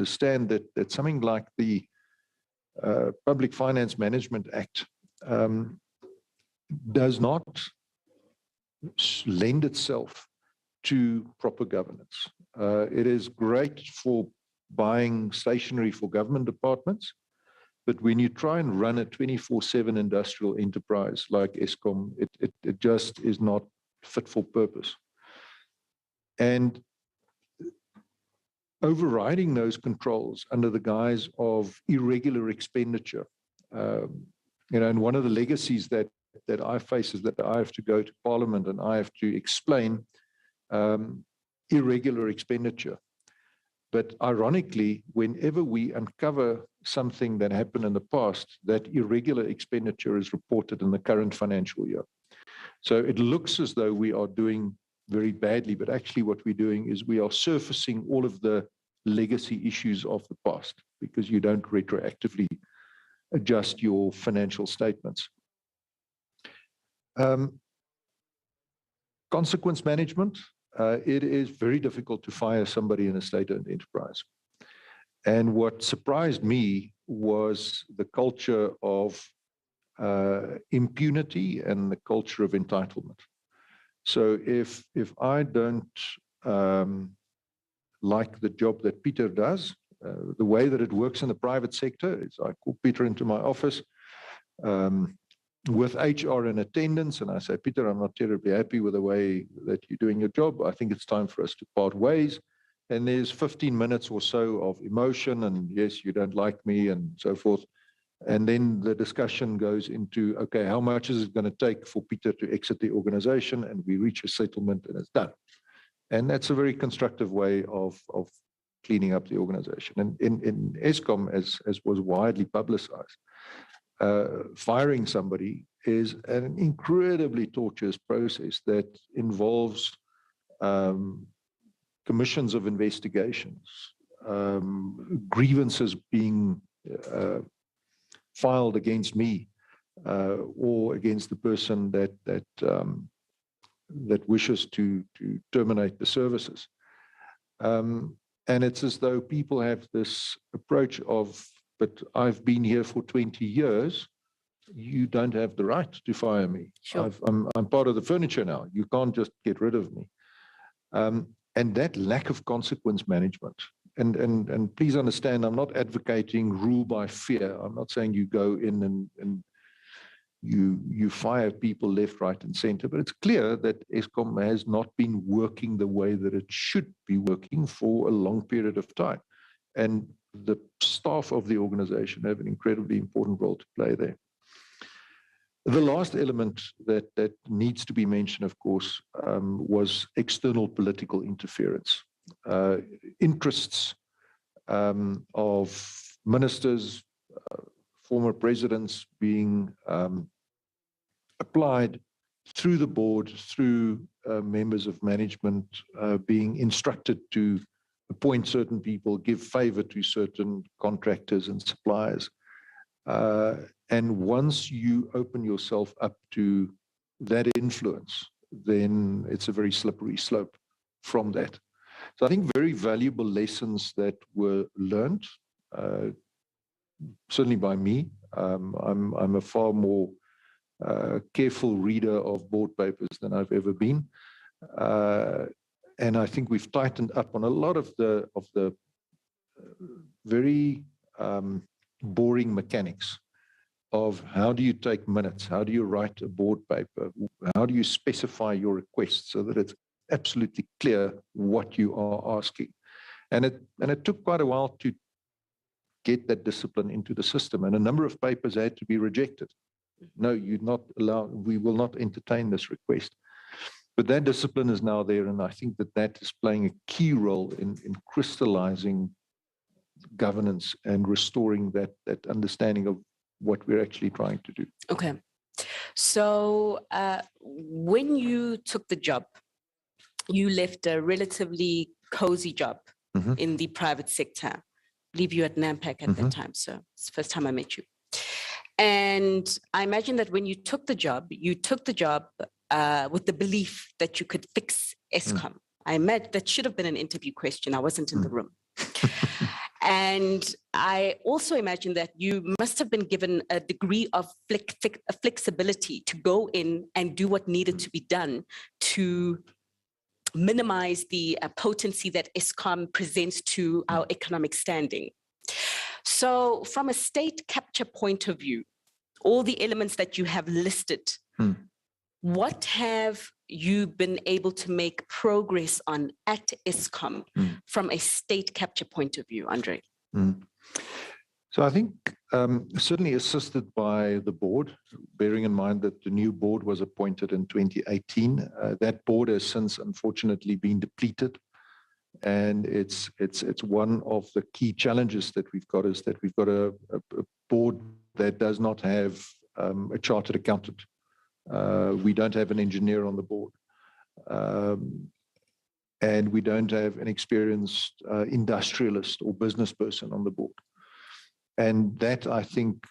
understand that something like the Public Finance Management Act does not lend itself to proper governance. It is great for buying stationery for government departments, but when you try and run a 24/7 industrial enterprise like Eskom, it just is not fit for purpose. And overriding those controls under the guise of irregular expenditure, and one of the legacies that I face is that I have to go to Parliament and I have to explain irregular expenditure. But ironically, whenever we uncover something that happened in the past, that irregular expenditure is reported in the current financial year. So it looks as though we are doing very badly, but actually what we're doing is we are surfacing all of the legacy issues of the past because you don't retroactively adjust your financial statements. Consequence management. It is very difficult to fire somebody in a state-owned enterprise. And what surprised me was the culture of impunity and the culture of entitlement. So if I don't like the job that Peter does, the way that it works in the private sector is I call Peter into my office with HR in attendance, and I say, Peter, I'm not terribly happy with the way that you're doing your job. I think it's time for us to part ways. And there's 15 minutes or so of emotion, and yes, you don't like me, and so forth. And then the discussion goes into, okay, how much is it going to take for Peter to exit the organization? And we reach a settlement and it's done. And that's a very constructive way of cleaning up the organization. And in Eskom, as was widely publicized, firing somebody is an incredibly tortuous process that involves commissions of investigations, grievances being filed against me or against the person that wishes to terminate the services. And it's as though people have this approach of, but I've been here for 20 years, you don't have the right to fire me. Sure. I'm part of the furniture now. You can't just get rid of me. And that lack of consequence management, and please understand, I'm not advocating rule by fear. I'm not saying you go in and you fire people left, right, and center, but it's clear that Eskom has not been working the way that it should be working for a long period of time. And the staff of the organization have an incredibly important role to play there. The last element that needs to be mentioned, of course, was external political interference. Interests of ministers, former presidents being applied through the board, through members of management being instructed to appoint certain people, give favor to certain contractors and suppliers. And once you open yourself up to that influence, then it's a very slippery slope from that. So I think very valuable lessons that were learned, certainly by me. I'm a far more careful reader of board papers than I've ever been. And I think we've tightened up on a lot of the very boring mechanics of how do you take minutes, how do you write a board paper, how do you specify your request so that it's absolutely clear what you are asking. And it took quite a while to get that discipline into the system, and a number of papers had to be rejected. No, you're not allowed, we will not entertain this request. But that discipline is now there, and I think that is playing a key role in crystallizing governance and restoring that understanding of what we're actually trying to do. Okay. So when you took the job, you left a relatively cozy job in the private sector. I believe you at NAMPAC at that time, so it's the first time I met you. And I imagine that when you took the job with the belief that you could fix Eskom. I imagine that should have been an interview question. I wasn't in the room. And I also imagine that you must have been given a degree of flexibility to go in and do what needed to be done to minimize the potency that Eskom presents to our economic standing. So from a state capture point of view, all the elements that you have listed, what have you been able to make progress on at Eskom from a state capture point of view, Andre? So I think certainly assisted by the board, bearing in mind that the new board was appointed in 2018. That board has since unfortunately been depleted. And it's one of the key challenges that we've got is that we've got a board that does not have a chartered accountant. We don't have an engineer on the board. And we don't have an experienced industrialist or business person on the board. And that, I think,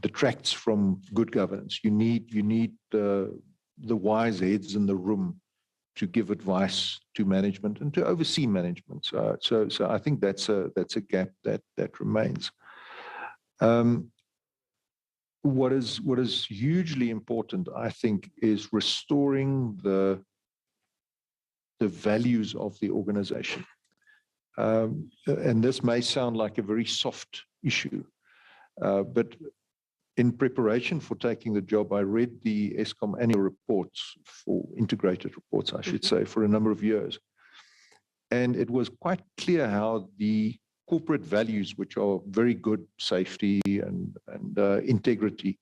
detracts from good governance. You need the wise heads in the room to give advice to management and to oversee management. So I think that's a gap that remains. What is hugely important, I think, is restoring the values of the organization. And this may sound like a very soft issue, but in preparation for taking the job, I read the Eskom annual reports, for integrated reports, I should say, for a number of years. And it was quite clear how the corporate values, which are very good, safety and integrity,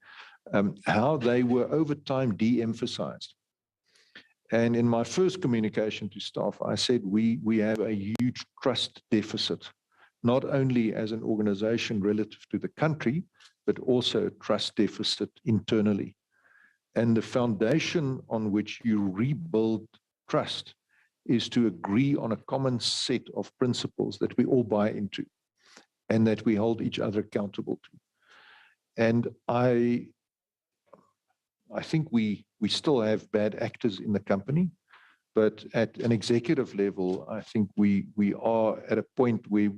how they were over time de-emphasized. And in my first communication to staff, I said, we have a huge trust deficit, not only as an organization relative to the country, but also a trust deficit internally. And the foundation on which you rebuild trust is to agree on a common set of principles that we all buy into and that we hold each other accountable to. And I think we still have bad actors in the company, but at an executive level, I think we are at a point where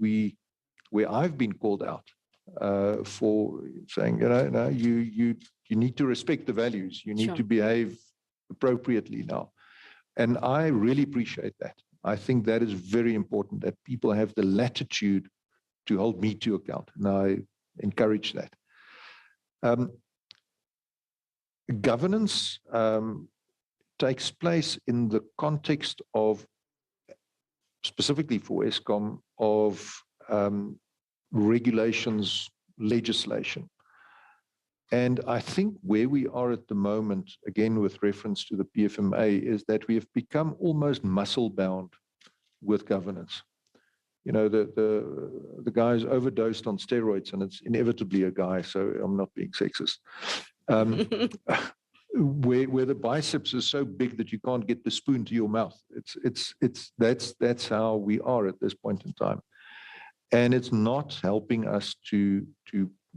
I've been called out for saying, no, you need to respect the values. You need to behave appropriately now. And I really appreciate that. I think that is very important, that people have the latitude to hold me to account. And I encourage that. Governance takes place in the context of, specifically for Eskom, of regulations, legislation. And I think where we are at the moment, again with reference to the PFMA, is that we have become almost muscle-bound with governance. You know, the guy's overdosed on steroids, and it's inevitably a guy, so I'm not being sexist. Where the biceps is so big that you can't get the spoon to your mouth. That's how we are at this point in time. And it's not helping us to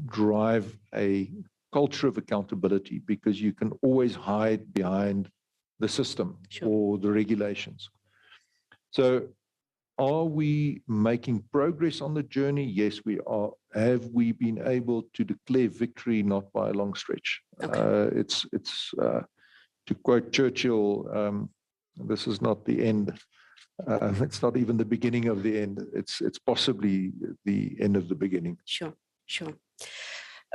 drive a culture of accountability, because you can always hide behind the system or the regulations. So are we making progress on the journey? Yes, we are. Have we been able to declare victory? Not by a long stretch. It's to quote Churchill, this is not the end. It's not even the beginning of the end. It's possibly the end of the beginning. Sure.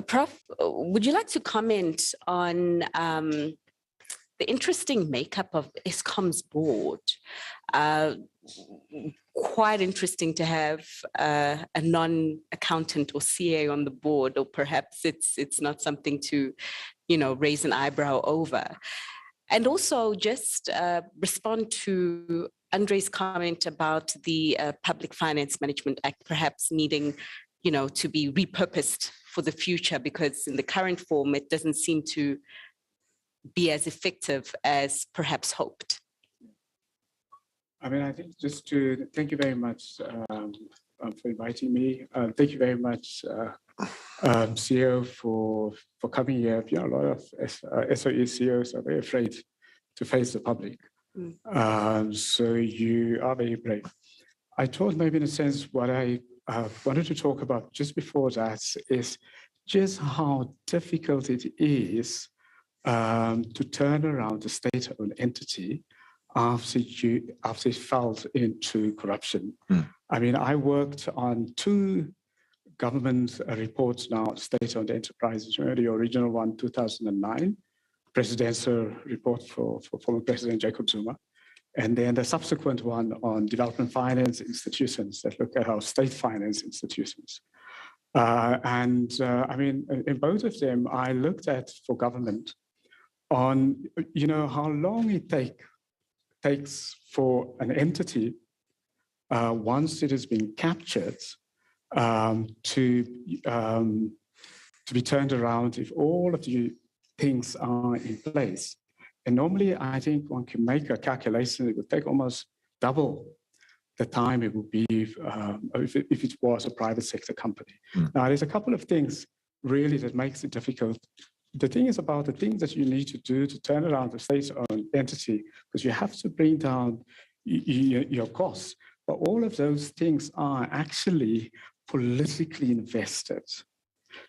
Prof, would you like to comment on the interesting makeup of Eskom's board? Quite interesting to have a non-accountant or CA on the board, or perhaps it's not something to, raise an eyebrow over. And also just respond to Andre's comment about the Public Finance Management Act perhaps needing, to be repurposed for the future, because in the current form, it doesn't seem to be as effective as perhaps hoped. I mean, I think just to thank you very much for inviting me. Thank you very much, CEO, for coming here. A lot of SOE CEOs are very afraid to face the public. So you are very brave. I told maybe in a sense what I wanted to talk about just before that is just how difficult it is to turn around a state-owned entity after it falls into corruption. I mean, I worked on 2 government reports now, state-owned enterprises. The original one, 2009, presidential report for former President Jacob Zuma. And then the subsequent one on development finance institutions that look at our state finance institutions. I mean, in both of them, I looked at for government on, how long it takes for an entity, once it has been captured, to be turned around if all of the things are in place. And normally, I think one can make a calculation. It would take almost double the time it would be if it was a private sector company. Now, there's a couple of things really that makes it difficult. The thing is about the things that you need to do to turn around a state-owned entity, because you have to bring down your costs. But all of those things are actually politically invested.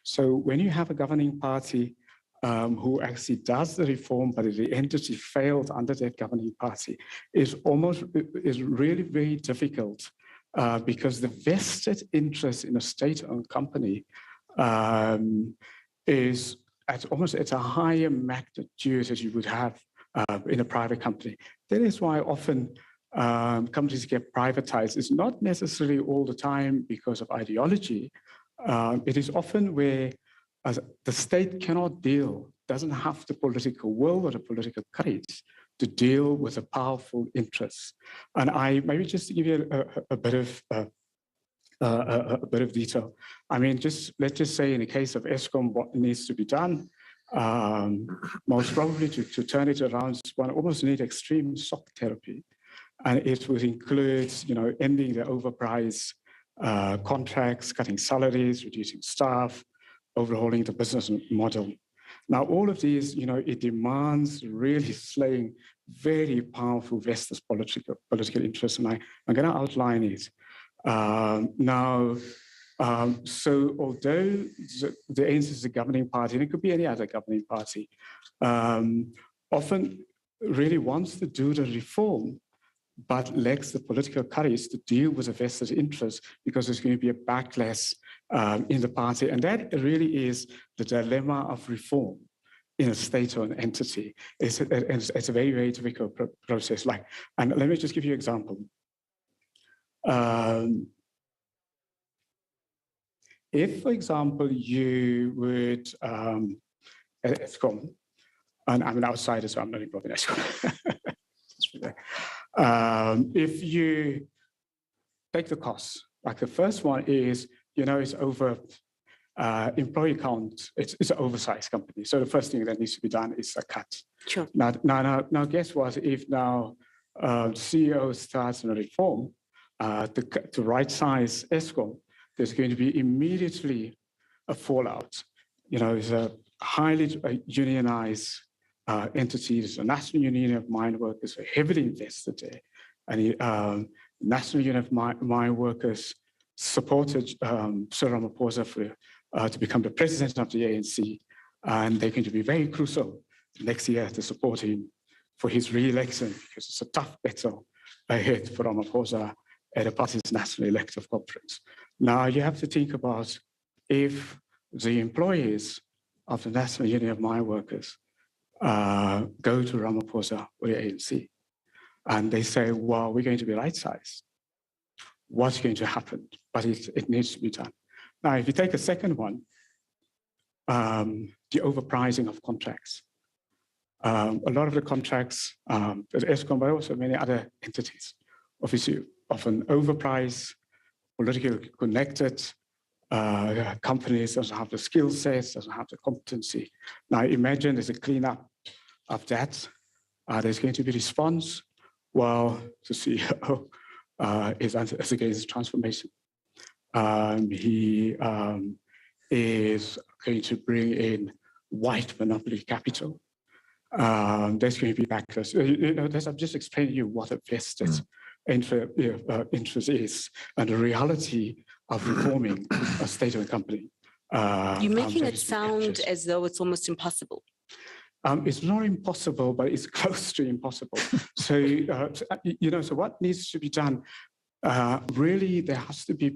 So when you have a governing party who actually does the reform, but the entity failed under that governing party, is really very difficult because the vested interest in a state-owned company is almost at a higher magnitude as you would have in a private company. That is why often companies get privatized. It's not necessarily all the time because of ideology. It is often where the state doesn't have the political will or the political courage to deal with the powerful interests. And maybe just to give you a bit of detail. I mean, let's just say in the case of Eskom, what needs to be done, most probably to turn it around, one almost needs extreme shock therapy. And it would include, ending the overpriced contracts, cutting salaries, reducing staff, overhauling the business model. Now, all of these, it demands really slaying very powerful vested political interests, and I'm going to outline it. So although the ANC is a governing party, and it could be any other governing party, often really wants to do the reform, but lacks the political courage to deal with the vested interests because there's going to be a backlash in the party. And that really is the dilemma of reform in a state-owned entity. It's a very, very difficult process. And let me just give you an example. If, for example, you would, at Eskom, and I'm an outsider, so I'm not involved in Eskom. If you take the costs, like the first one is, it's over employee count, it's an oversized company. So the first thing that needs to be done is a cut. Sure. Now guess what? If now CEO starts a reform to right-size Eskom, there's going to be immediately a fallout. It's a highly unionized entity. There's a National Union of Mine Workers, heavily invested there. And the National Union of Mine Workers supported Cyril Ramaphosa to become the president of the ANC. And they're going to be very crucial next year to support him for his re-election, because it's a tough battle ahead for Ramaphosa at the party's National Elective Conference. Now, you have to think about if the employees of the National Union of Mine Workers go to Ramaphosa or the ANC, and they say, well, we're going to be right-sized. What's going to happen? But it needs to be done. Now, if you take a second one, the overpricing of contracts. A lot of the contracts at Eskom, but also many other entities, obviously often overpriced, politically connected, companies doesn't have the skill sets, doesn't have the competency. Now imagine there's a cleanup of that. There's going to be response. Well, the CEO is against transformation. He is going to bring in white monopoly capital. There's going to be backlash. I'm just explaining to you what a vested interest is. And the reality of reforming a state-owned company. You're making it sound as though it's almost impossible. It's not impossible, but it's close to impossible. So, so what needs to be done? Really, there has to be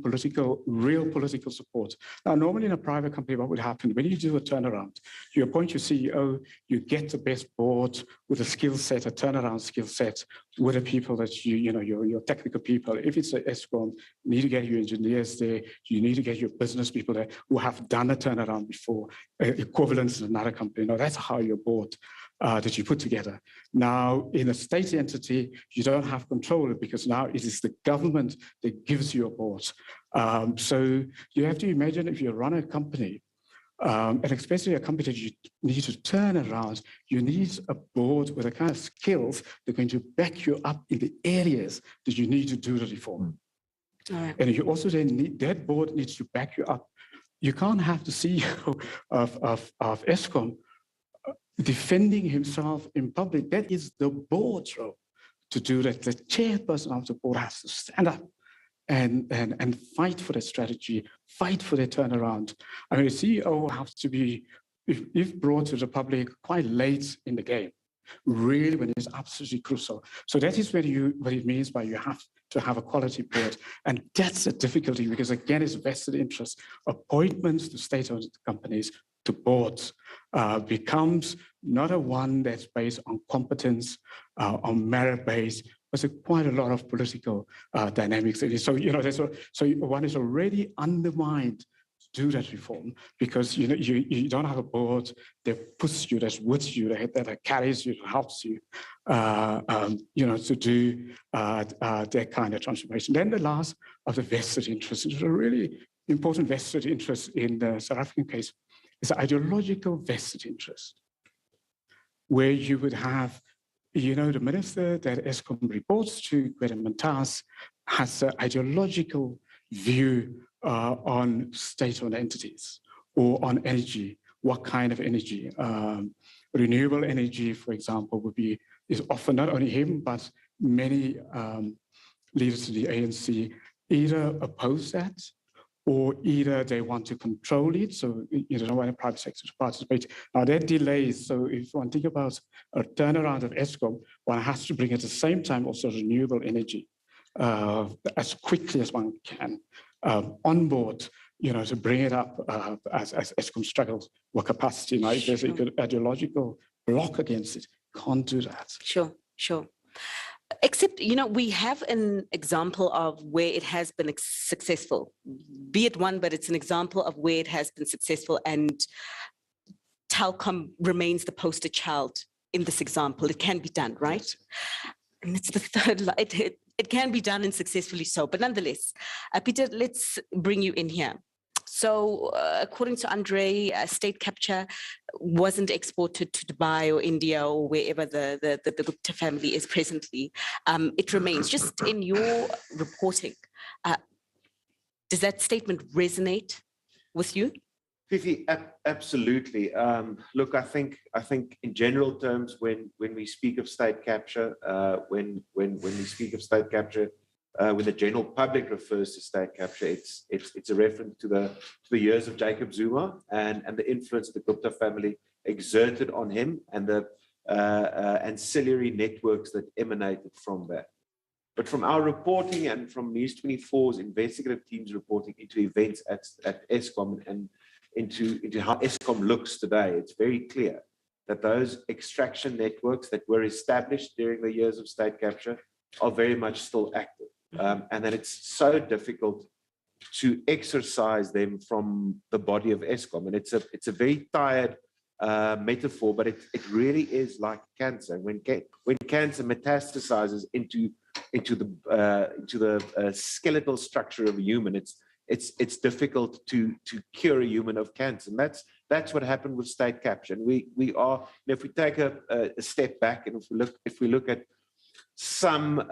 real political support. Now, normally in a private company, what would happen when you do a turnaround? You appoint your CEO, you get the best board with a skill set, a turnaround skill set, with the people that your technical people. If it's an Eskom, you need to get your engineers there. You need to get your business people there who have done a turnaround before, equivalent in another company. Now, that's how your board that you put together. Now, in a state entity, you don't have control because now it is the government that gives you a board. So you have to imagine if you run a company, and especially a company that you need to turn around, you need a board with the kind of skills that are going to back you up in the areas that you need to do the reform. All right. And you also then need, that board needs to back you up. You can't have the CEO of Eskom defending himself in public. That is the board's role to do that. The chairperson of the board has to stand up and fight for the strategy, fight for the turnaround. I mean, the CEO has to be, if brought to the public, quite late in the game, really when it's absolutely crucial. So that is what it means by you have to have a quality board. And that's the difficulty because, again, it's vested interest. Appointments to state-owned companies to boards becomes not a one that's based on competence, on merit-based, but there's quite a lot of political dynamics. So, so one is already undermined to do that reform because, you don't have a board that puts you, that's with you, that carries you, that helps you, to do that kind of transformation. Then the last of the vested interest is a really important vested interest in the South African case. It's an ideological vested interest where you would have, the minister that Eskom reports to, Gwede Mantashe, has an ideological view on state-owned entities or on energy. What kind of energy? Renewable energy, for example, is often not only him, but many leaders of the ANC either oppose that, or either they want to control it, so you don't want the private sector to participate. Now, there are delays, so if one think about a turnaround of Eskom, one has to bring at the same time also renewable energy as quickly as one can on board, to bring it up as Eskom struggles with capacity. Now, if there's an ideological block against it, can't do that. Sure. Except, we have an example of where it has been successful, be it one, but it's an example of where it has been successful, and Telkom remains the poster child in this example. It can be done, right? And it's the third line. It can be done and successfully so, but nonetheless, Peter, let's bring you in here. So according to Andre, state capture wasn't exported to Dubai or India or wherever the Gupta family is presently. It remains. Just in your reporting, does that statement resonate with you? Fifi, absolutely. Look, I think in general terms, when we speak of state capture, when we speak of state capture, when the general public refers to state capture, it's a reference to the years of Jacob Zuma and the influence the Gupta family exerted on him and the ancillary networks that emanated from that. But from our reporting and from News 24's investigative team's reporting into events at Eskom and into how Eskom looks today, it's very clear that those extraction networks that were established during the years of state capture are very much still active. And that it's so difficult to exorcise them from the body of Eskom. And it's a very tired metaphor, but it really is like cancer. When cancer metastasizes into the skeletal structure of a human, it's difficult to cure a human of cancer. And that's what happened with state capture. And we are, if we take a step back and if we look at some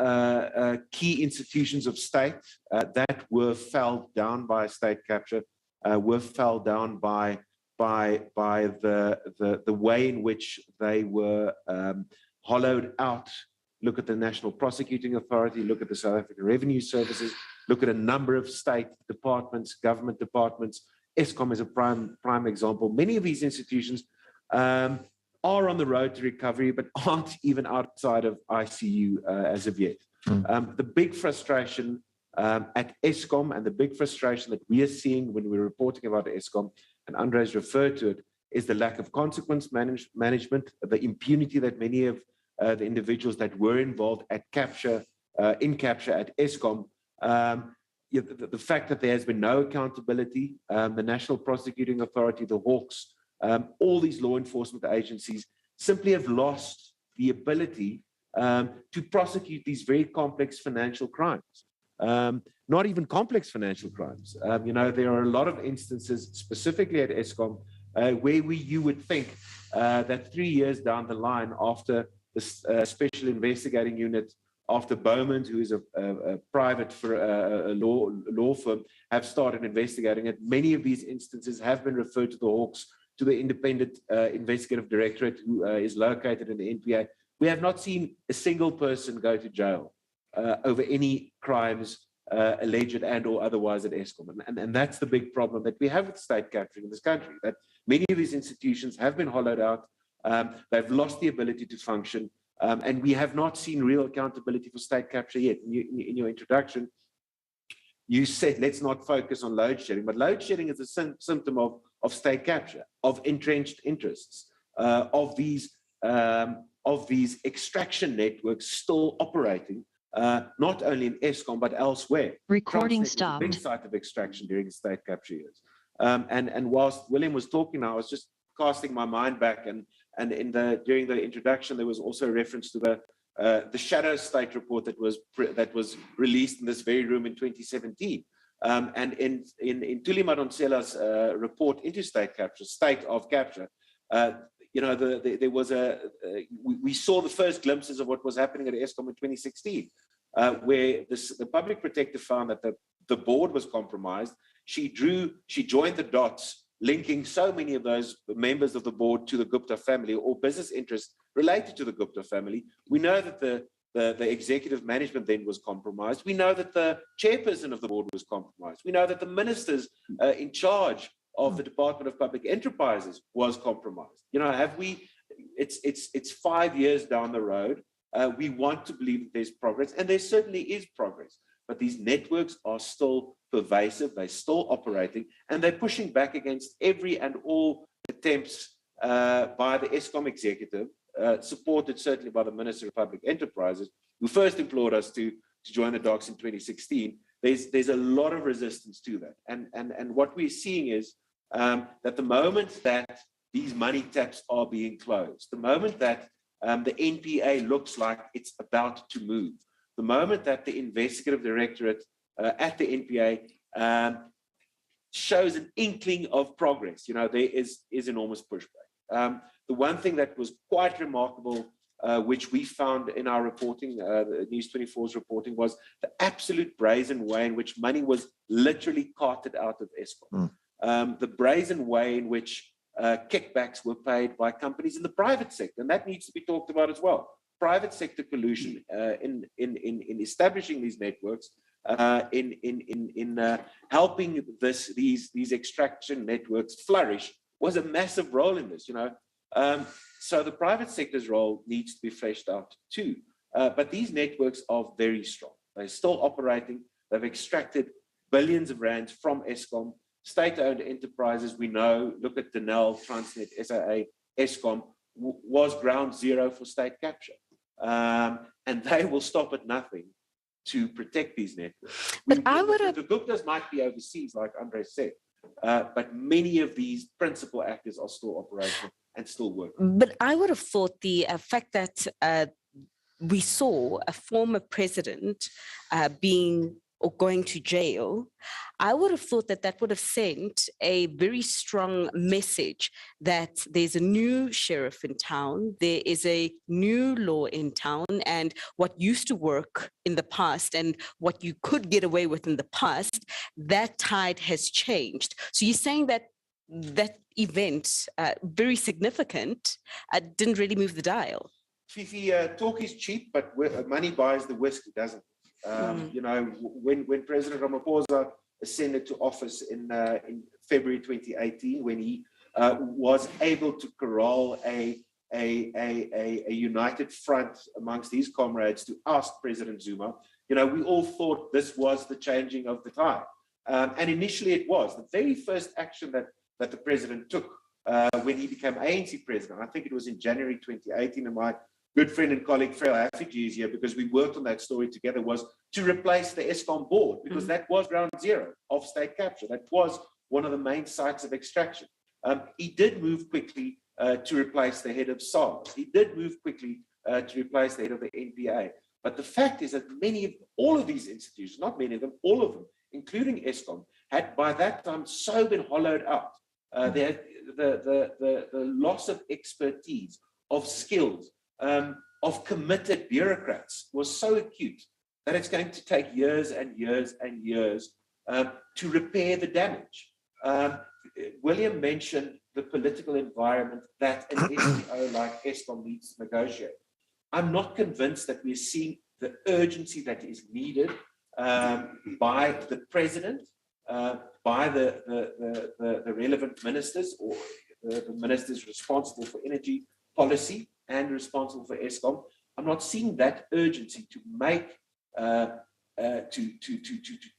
key institutions of state that were felled down by state capture, were felled down by the way in which they were hollowed out. Look at the National Prosecuting Authority, look at the South African Revenue Services, look at a number of state departments, government departments. Eskom is a prime example. Many of these institutions are on the road to recovery, but aren't even outside of ICU as of yet. The big frustration at Eskom, and the big frustration that we are seeing when we're reporting about Eskom, and Andre's referred to it, is the lack of consequence management, the impunity that many of the individuals that were involved at capture, in capture at Eskom, the fact that there has been no accountability, the National Prosecuting Authority, the Hawks, all these law enforcement agencies simply have lost the ability to prosecute these very complex financial crimes. Not even complex financial crimes. There are a lot of instances, specifically at Eskom, where you would think that 3 years down the line, after the Special Investigating Unit, after Bowman, who is a private law firm, have started investigating it, many of these instances have been referred to the Hawks, to the Independent Investigative Directorate, who is located in the NPA. We have not seen a single person go to jail over any crimes alleged and or otherwise at Eskom. And that's the big problem that we have with state capturing in this country, that many of these institutions have been hollowed out, they've lost the ability to function, and we have not seen real accountability for state capture yet. In your introduction, you said, let's not focus on load shedding, but load shedding is a symptom of state capture, of entrenched interests, of these extraction networks still operating, not only in Eskom, but elsewhere. Recording Transnet stopped. was a big site of extraction during the state capture years. And whilst William was talking now, I was just casting my mind back, and during the introduction, there was also a reference to the shadow state report that was released in this very room in 2017. And in Thuli Madonsela's report into state of capture, there was we saw the first glimpses of what was happening at Eskom in 2016, where the public protector found that the board was compromised. She joined the dots, linking so many of those members of the board to the Gupta family or business interests related to the Gupta family. We know that the executive management then was compromised. We know that the chairperson of the board was compromised. We know that the ministers in charge of the Department of Public Enterprises was compromised. It's 5 years down the road. We want to believe that there's progress, and there certainly is progress, but these networks are still pervasive, they're still operating, and they're pushing back against every and all attempts by the Eskom executive, supported certainly by the Minister of Public Enterprises, who first implored us to join the docs in 2016. There's a lot of resistance to that. And what we're seeing is that the moment that these money taps are being closed, the moment that the NPA looks like it's about to move, the moment that the investigative directorate at the NPA shows an inkling of progress, there is enormous pushback. The one thing that was quite remarkable, which we found in our reporting, News 24's reporting, was the absolute brazen way in which money was literally carted out of Eskom. The brazen way in which kickbacks were paid by companies in the private sector, and that needs to be talked about as well. Private sector collusion in establishing these networks, in helping these extraction networks flourish, was a massive role in this. So the private sector's role needs to be fleshed out too. But these networks are very strong. They're still operating. They've extracted billions of rands from Eskom. State-owned enterprises, we know, look at Denel, Transnet, SAA, Eskom, was ground zero for state capture. And they will stop at nothing to protect these networks. But the Guptas might be overseas, like Andre said, but many of these principal actors are still operational and still working. But I would have thought the fact that we saw a former president going to jail, I would have thought that would have sent a very strong message that there's a new sheriff in town, there is a new law in town, and what used to work in the past and what you could get away with in the past, that tide has changed. So you're saying that event, very significant, didn't really move the dial. Fifi, talk is cheap, but money buys the whiskey, doesn't it? You know, when President Ramaphosa ascended to office in February 2018, when he was able to corral a united front amongst his comrades to oust President Zuma, you know, we all thought this was the changing of the tide. And initially it was. The very first action that the president took when he became ANC president, I think it was in January 2018, and my good friend and colleague Freo Hafiji is here because we worked on that story together, was to replace the Eskom board, because that was ground zero of state capture. That was one of the main sites of extraction. He did move quickly to replace the head of SARS. He did move quickly to replace the head of the NPA. But the fact is that all of these institutions, not many of them, all of them, including Eskom, had by that time so been hollowed out. The loss of expertise, of skills, of committed bureaucrats was so acute that it's going to take years and years and years to repair the damage. William mentioned the political environment that an SPO like Eskom needs to negotiate. I'm not convinced that we're seeing the urgency that is needed by the president, by the relevant ministers, or the ministers responsible for energy policy and responsible for Eskom. I'm not seeing that urgency to make to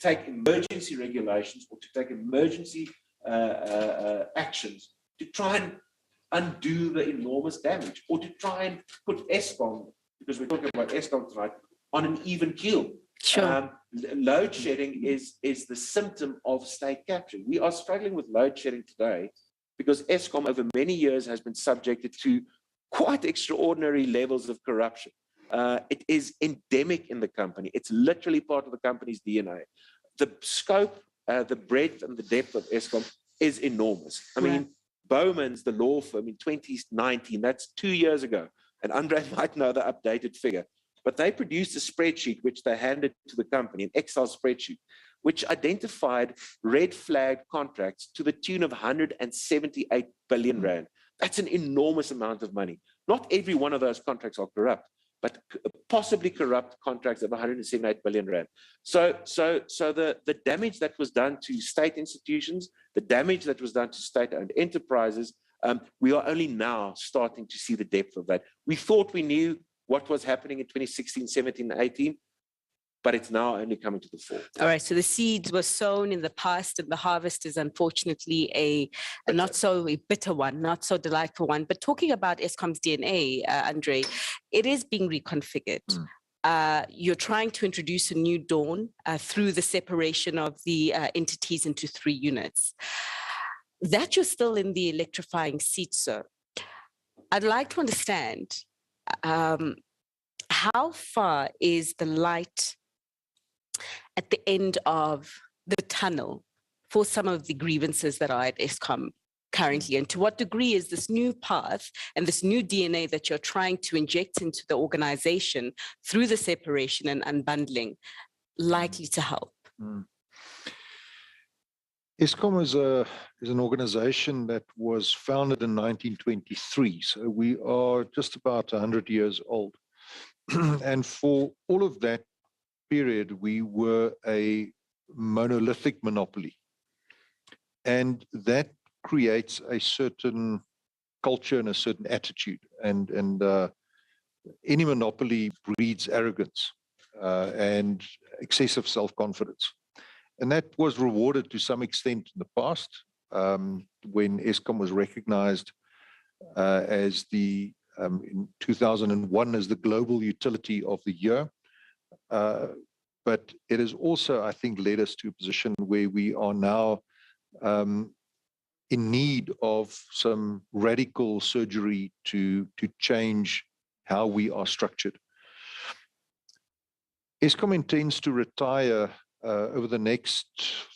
take emergency regulations or to take emergency actions to try and undo the enormous damage, or to try and put Eskom, because we're talking about Eskom tonight, on an even keel. Sure. Load shedding is the symptom of state capture. We are struggling with load shedding today because Eskom over many years has been subjected to quite extraordinary levels of corruption. It is endemic in the company. It's literally part of the company's DNA. The scope, the breadth and the depth of Eskom is enormous. I mean, Bowman's, the law firm, in 2019, that's 2 years ago, and Andre might know the updated figure, but they produced a spreadsheet which they handed to the company, an Excel spreadsheet, which identified red flag contracts to the tune of 178 billion rand. That's an enormous amount of money. Not every one of those contracts are corrupt, but possibly corrupt contracts of 178 billion rand. So the damage that was done to state institutions, the damage that was done to state-owned enterprises, we are only now starting to see the depth of that. We thought we knew what was happening in 2016, 17, 18, but it's now only coming to the fore. All right, so the seeds were sown in the past and the harvest is unfortunately a not so bitter one, not so delightful one. But talking about Eskom's DNA, Andre, it is being reconfigured. You're trying to introduce a new dawn through the separation of the entities into 3 units. That you're still in the electrifying seat, sir. I'd like to understand how far is the light at the end of the tunnel for some of the grievances that are at Eskom currently, and to what degree is this new path and this new DNA that you're trying to inject into the organization through the separation and unbundling likely to help? Eskom is an organization that was founded in 1923, so we are just about 100 years old. And for all of that period, we were a monolithic monopoly. And that creates a certain culture and a certain attitude. And any monopoly breeds arrogance and excessive self-confidence. And that was rewarded to some extent in the past when Eskom was recognized as in 2001 as the Global Utility of the Year. But it has also, I think, led us to a position where we are now in need of some radical surgery to change how we are structured. Eskom intends to retire over the next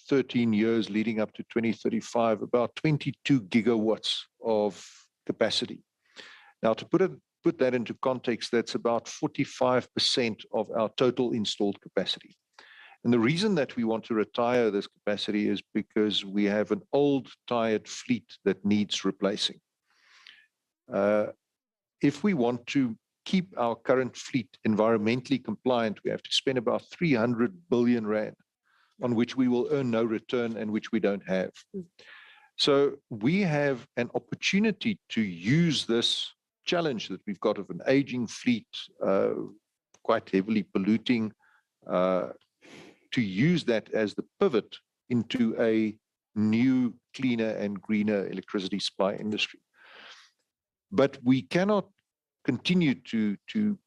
13 years leading up to 2035, about 22 gigawatts of capacity. Now, to put that into context, that's about 45% of our total installed capacity. And the reason that we want to retire this capacity is because we have an old, tired fleet that needs replacing. If we want to keep our current fleet environmentally compliant, we have to spend about 300 billion rand, on which we will earn no return and which we don't have. So we have an opportunity to use this challenge that we've got of an aging fleet, quite heavily polluting, to use that as the pivot into a new, cleaner and greener electricity supply industry. But we cannot continue to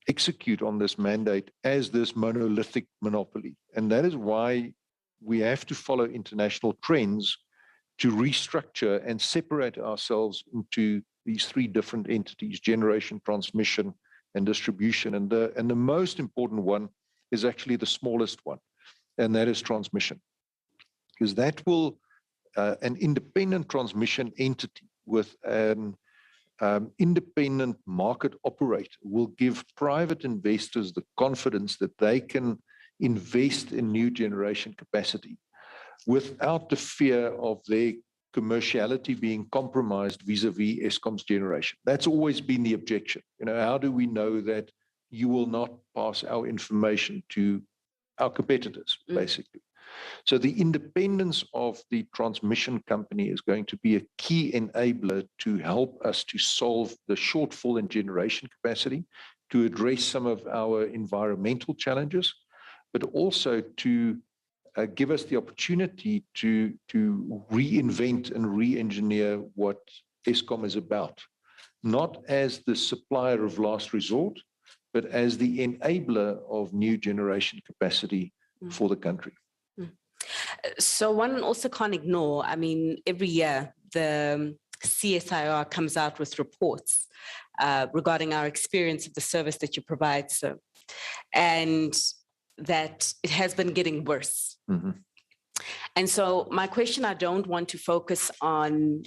execute on this mandate as this monolithic monopoly. And that is why we have to follow international trends to restructure and separate ourselves into these three different entities: generation, transmission, and distribution. And the most important one is actually the smallest one, and that is transmission. Because that will, an independent transmission entity with an independent market operator will give private investors the confidence that they can invest in new generation capacity without the fear of their commerciality being compromised vis-a-vis Eskom's generation. That's always been the objection. How do we know that you will not pass our information to our competitors, basically? So the independence of the transmission company is going to be a key enabler to help us to solve the shortfall in generation capacity, to address some of our environmental challenges, but also to give us the opportunity to reinvent and re-engineer what Eskom is about, not as the supplier of last resort, but as the enabler of new generation capacity for the country. So one also can't ignore, every year the CSIR comes out with reports regarding our experience of the service that you provide, sir, and that it has been getting worse. And so my question, I don't want to focus on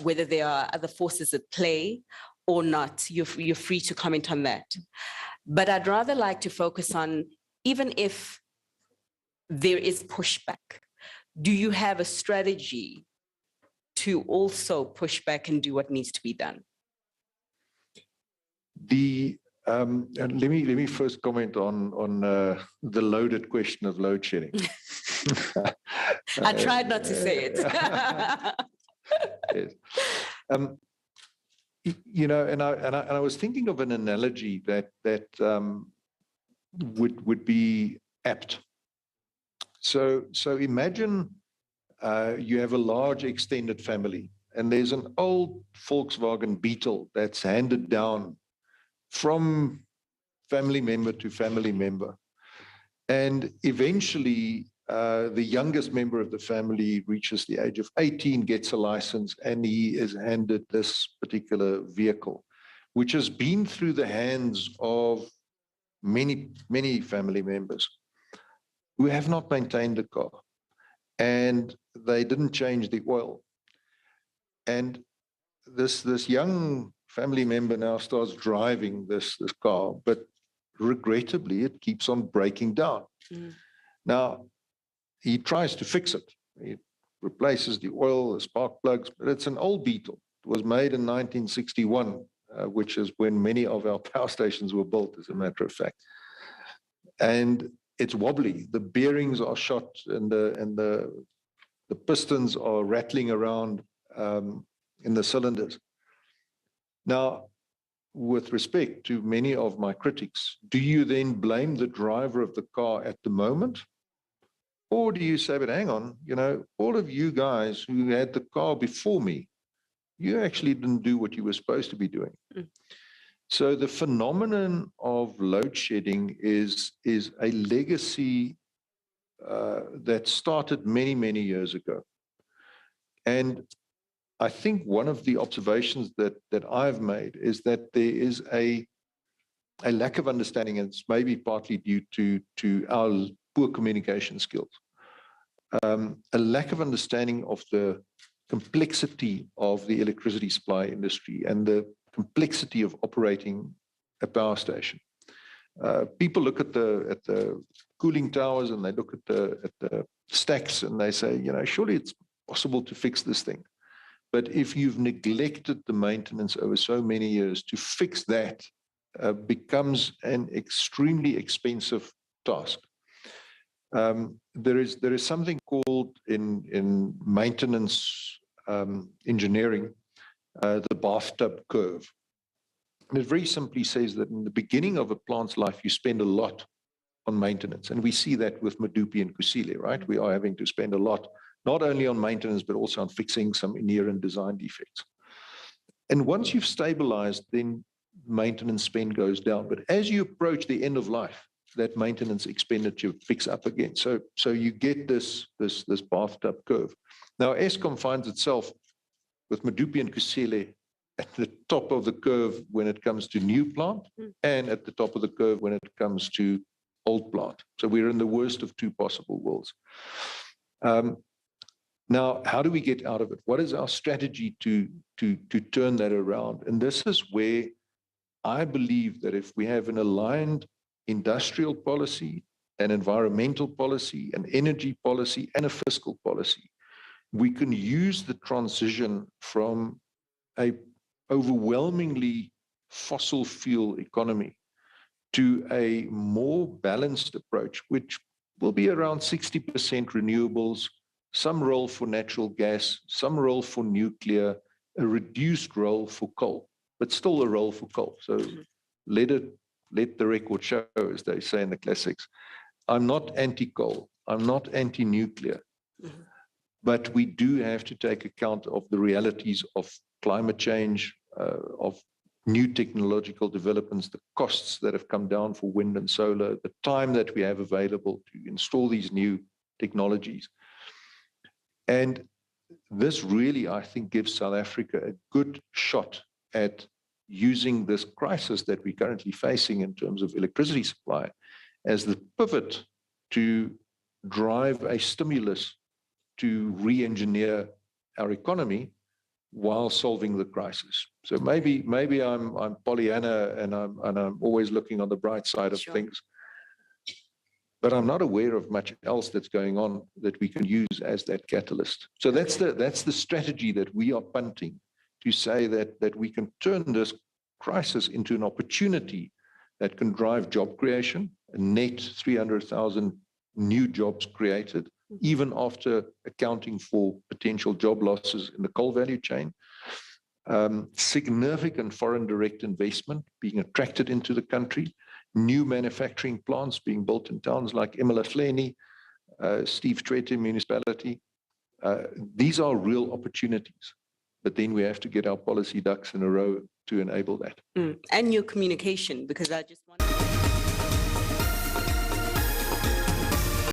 whether there are other forces at play or not. You're free to comment on that. But I'd rather like to focus on, even if there is pushback, do you have a strategy to also push back and do what needs to be done? And let me first comment on the loaded question of load shedding. I tried not to say it. Yes. And I was thinking of an analogy that would be apt. So imagine you have a large extended family, and there's an old Volkswagen Beetle that's handed down from family member to family member. And eventually, the youngest member of the family reaches the age of 18, gets a license, and he is handed this particular vehicle, which has been through the hands of many, many family members who have not maintained the car, and they didn't change the oil. And this young family member now starts driving this car, but regrettably, it keeps on breaking down. Now, he tries to fix it. He replaces the oil, the spark plugs, but it's an old Beetle. It was made in 1961, which is when many of our power stations were built, as a matter of fact. And it's wobbly. The bearings are shot, and the pistons are rattling around in the cylinders. Now, with respect to many of my critics, do you then blame the driver of the car at the moment? Or do you say, but hang on, all of you guys who had the car before me, you actually didn't do what you were supposed to be doing. So the phenomenon of load shedding is a legacy that started many, many years ago. And I think one of the observations that I've made is that there is a lack of understanding, and it's maybe partly due to our poor communication skills, a lack of understanding of the complexity of the electricity supply industry and the complexity of operating a power station. People look at the cooling towers, and they look at the stacks, and they say, surely it's possible to fix this thing. But if you've neglected the maintenance over so many years, to fix that becomes an extremely expensive task. There is something called in maintenance engineering the bathtub curve. And it very simply says that in the beginning of a plant's life, you spend a lot on maintenance. And we see that with Medupi and Kusile, right? We are having to spend a lot, not only on maintenance, but also on fixing some inherent design defects. And once you've stabilized, then maintenance spend goes down. But as you approach the end of life, that maintenance expenditure picks up again. So you get this bathtub curve. Now, Eskom finds itself with Medupi and Kusile at the top of the curve when it comes to new plant and at the top of the curve when it comes to old plant. So we're in the worst of two possible worlds. Now, how do we get out of it? What is our strategy to turn that around? And this is where I believe that if we have an aligned industrial policy, an environmental policy, an energy policy, and a fiscal policy, we can use the transition from a overwhelmingly fossil fuel economy to a more balanced approach, which will be around 60% renewables, some role for natural gas, some role for nuclear, a reduced role for coal, but still a role for coal. So let the record show, as they say in the classics. I'm not anti-coal, I'm not anti-nuclear, but we do have to take account of the realities of climate change, of new technological developments, the costs that have come down for wind and solar, the time that we have available to install these new technologies. And this really, I think, gives South Africa a good shot at using this crisis that we're currently facing in terms of electricity supply as the pivot to drive a stimulus to re-engineer our economy while solving the crisis. So maybe I'm Pollyanna and I'm always looking on the bright side of things, but I'm not aware of much else that's going on that we can use as that catalyst. So that's the strategy that we are punting, to say that we can turn this crisis into an opportunity that can drive job creation, a net 300,000 new jobs created, even after accounting for potential job losses in the coal value chain. Significant foreign direct investment being attracted into the country, new manufacturing plants being built in towns like eMalahleni, Steve Tshwete municipality. These are real opportunities, but then we have to get our policy ducks in a row to enable that. And your communication, because I just want